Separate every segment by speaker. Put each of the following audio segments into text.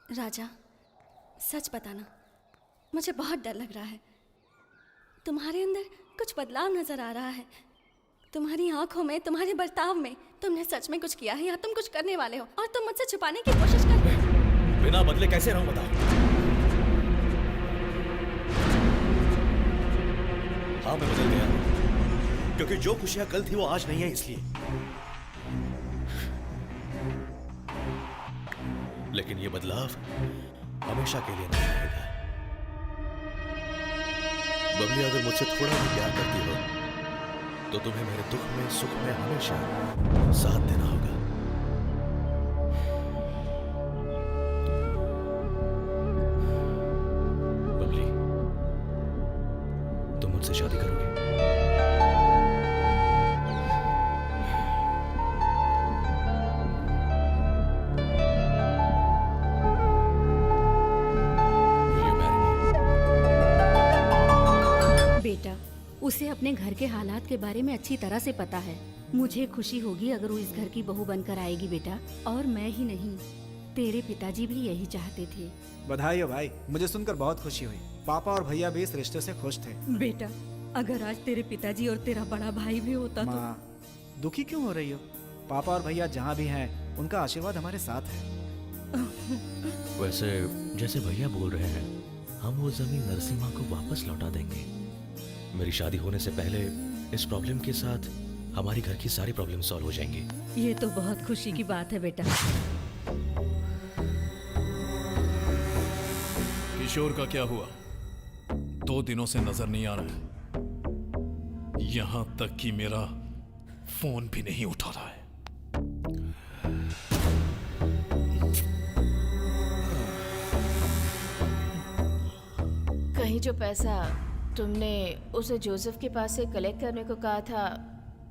Speaker 1: राजा, सच बताना, मुझे बहुत डर लग रहा है। तुम्हारे अंदर कुछ बदलाव नजर आ रहा है। तुम्हारी आंखों में, तुम्हारे बर्ताव में, तुमने सच में कुछ किया है या तुम कुछ करने वाले हो और तुम मुझसे छुपाने की कोशिश कर रहे हो।
Speaker 2: बिना बदले कैसे रहूं बताओ? हाँ, मैं बदल गया क्योंकि जो खुशियां कल थी वो आज नहीं है, इसलिए। लेकिन ये बदलाव हमेशा के लिए नहीं रहेगा। बबली, अगर मुझसे थोड़ा भी प्यार करती हो तो तुम्हें मेरे दुख में, सुख में हमेशा साथ देना होगा। बबली, तुम मुझसे शादी करोगे?
Speaker 3: बेटा, उसे अपने घर के हालात के बारे में अच्छी तरह से पता है। मुझे खुशी होगी अगर वो इस घर की बहू बनकर आएगी बेटा। और मैं ही नहीं, तेरे पिताजी भी यही चाहते थे।
Speaker 4: बधाई हो भाई, मुझे सुनकर बहुत खुशी हुई। पापा और भैया भी इस रिश्ते से खुश थे।
Speaker 3: बेटा, अगर आज तेरे पिताजी और तेरा बड़ा भाई भी होता तो।
Speaker 4: माँ, दुखी क्यों हो रही हो? पापा और भैया जहाँ भी हैं, उनका आशीर्वाद हमारे साथ है।
Speaker 2: वैसे जैसे भैया बोल रहे हैं, हम वो जमीन नरसिम्हा को वापस लौटा देंगे। मेरी शादी होने से पहले इस प्रॉब्लम के साथ हमारी घर की सारी प्रॉब्लम सॉल्व हो जाएंगी।
Speaker 3: ये तो बहुत खुशी की बात है बेटा।
Speaker 5: किशोर का क्या हुआ? 2 दिनों से नजर नहीं आ रहा है। यहां तक कि मेरा फोन भी नहीं उठा रहा है।
Speaker 6: कहीं जो पैसा तुमने उसे जोसेफ के पास से कलेक्ट करने को कहा था,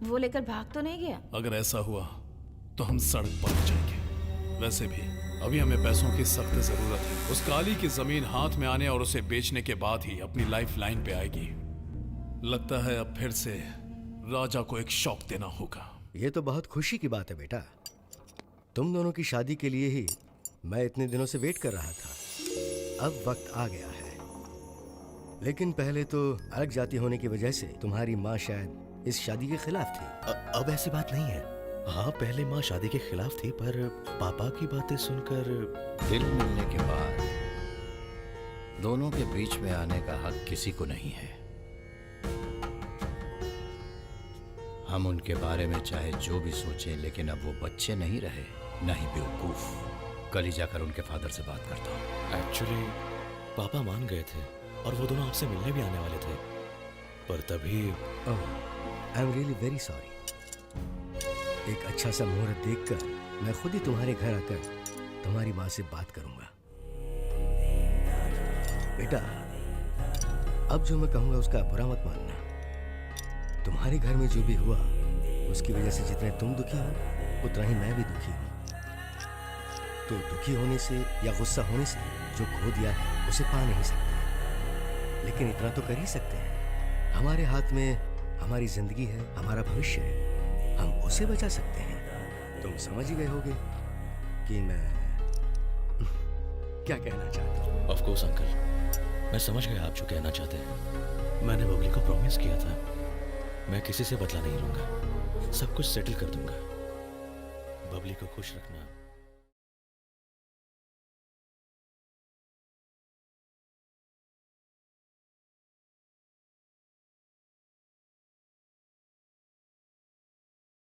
Speaker 6: वो लेकर भाग तो नहीं गया?
Speaker 5: अगर ऐसा हुआ तो हम सड़क पर हो जाएंगे। वैसे भी अभी हमें पैसों की सख्त जरूरत है। उस काली की जमीन हाथ में आने और उसे बेचने के बाद ही अपनी लाइफ लाइन पे आएगी। लगता है अब फिर से राजा को एक शौक देना होगा।
Speaker 7: ये तो बहुत खुशी की बात है बेटा। तुम दोनों की शादी के लिए ही मैं इतने दिनों से वेट कर रहा था। अब वक्त आ गया है। लेकिन पहले तो अलग जाति होने की वजह से तुम्हारी माँ शायद इस शादी के खिलाफ थी।
Speaker 2: अब ऐसी बात नहीं है। हाँ, पहले माँ शादी के खिलाफ थी, पर पापा की बातें सुनकर
Speaker 8: दिल मिलने के बाद दोनों के बीच में आने का हक किसी को नहीं है। हम उनके बारे में चाहे जो भी सोचें, लेकिन अब वो बच्चे नहीं रहे, न ही बेवकूफ। कल ही जाकर उनके फादर से बात करता हूँ।
Speaker 2: एक्चुअली पापा मान गए थे और वो दोनों आपसे मिलने भी आने वाले थे, पर तभी
Speaker 7: I am really very sorry. एक अच्छा सा मुहूर्त देखकर मैं खुद ही तुम्हारे घर आकर तुम्हारी माँ से बात करूंगा। बेटा, अब जो मैं कहूंगा उसका बुरा मत मानना। तुम्हारे घर में जो भी हुआ उसकी वजह से जितने तुम दुखी हो उतना ही मैं भी दुखी हूँ। तो दुखी होने से या गुस्सा होने से जो खो दिया है उसे पा नहीं सकते, लेकिन इतना तो कर ही सकते हैं। हमारे हाथ में हमारी जिंदगी है, हमारा भविष्य है, हम उसे बचा सकते हैं। तुम समझ ही गए होगे कि मैं क्या कहना चाहता हूँ।
Speaker 2: ऑफ कोर्स अंकल, मैं समझ गया आप जो कहना चाहते हैं। मैंने बबली को प्रॉमिस किया था, मैं किसी से बदला नहीं लूंगा, सब कुछ सेटल कर दूंगा। बबली को खुश रखना